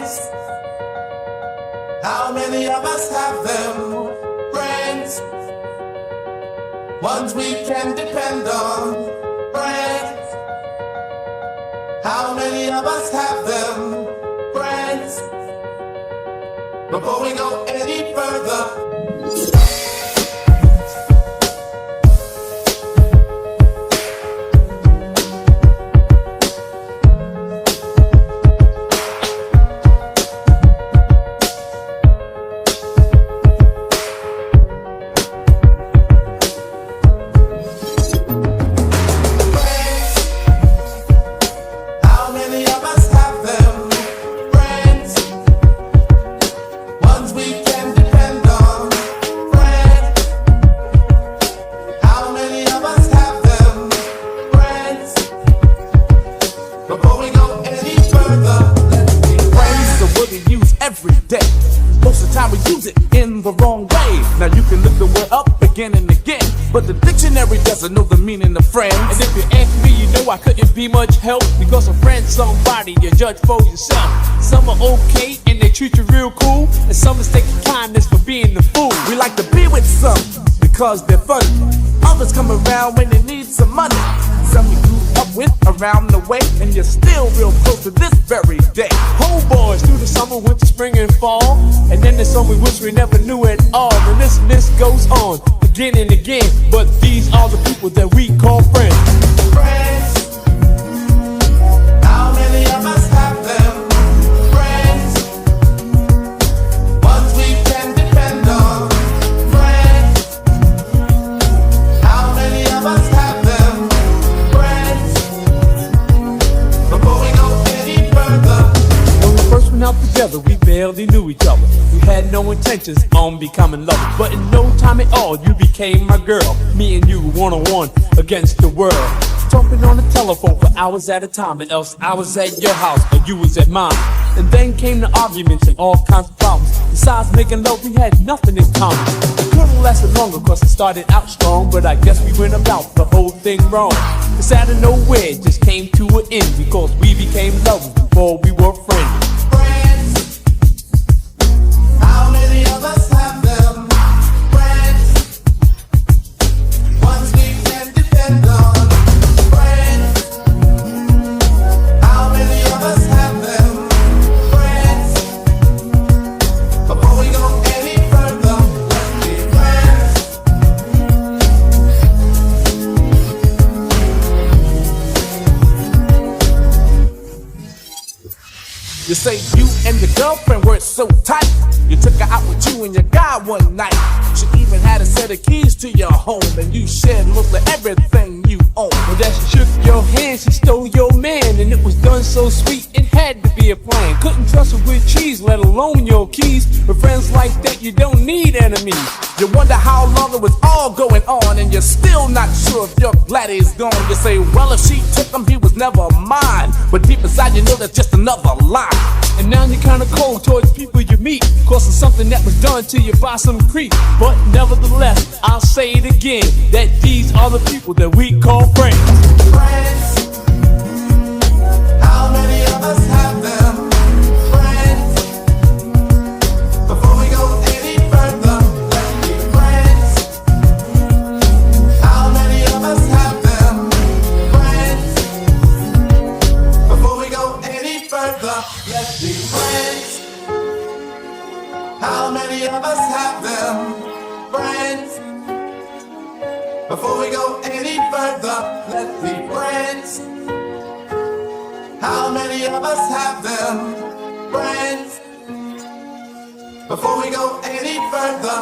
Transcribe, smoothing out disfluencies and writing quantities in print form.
Friends. How many of us have them? Friends. Ones we can depend on. Friends. How many of us have them? Friends. Before we go any further, every day. Most of the time we use it in the wrong way. Now you can look the word up again and again, but the dictionary doesn't know the meaning of friends. And if you ask me, you know I couldn't be much help, because a friend's somebody you judge for yourself. Some are okay and they treat you real cool, and some mistake kindness for being the fool. We like to be with some because they're funny. Others come around when they need some money. Some you grew up with around the way, and you're still real close to this very day. Homeboys through the summer, winter, spring, and fall, and then there's some we wish we never knew at all. And this list goes on again and again, but these are the people that we call friends. Friends. How many of us have them? Friends. Ones we can depend on. Friends. How many of us have them? Friends. Before we go any further, When we first went out together, we barely knew each other. We had no intentions on becoming lovers, but in no time at all, you became my girl. Me and you one-on-one against the world, talking on the telephone for hours at a time, and else I was at your house or you was at mine. And then came the arguments and all kinds of problems. Besides making love, we had nothing in common. It couldn't last longer cause it started out strong, but I guess we went about the whole thing wrong. It's out of nowhere, it just came to an end, because we became lovers before we were friends. friends. How many of us have them? Friends. Ones we can depend on. Friends. How many of us have them? Friends. Before we go any further, let's be friends. You say you and your girlfriend were so tight, you took her out with you and your guy one night. She even had a set of keys to your home, and you shared mostly everything you own. Well, that she shook your hand, she stole your man, and it was done so sweet, it had to be a plan. Couldn't trust her with cheese, let alone your keys. With friends like that, you don't need enemies. You wonder how long it was all going on, and you're still not sure if your glad he's gone. You say, well, if she took him, he was never mine. But deep inside, you know that's just another lie. And now you're kinda cold towards people you meet, cause of something that was done to you by some creep. But nevertheless, I'll say it again, that these are the people that we call friends. Friends. How many of us have them? Friends. Before we go any further, let's be friends. How many of us have them? Friends. Before we go any further, let's be friends. How many of us have them? Friends. Before we go any further, let's be friends. How many of us have them? Friends. Before we go any further,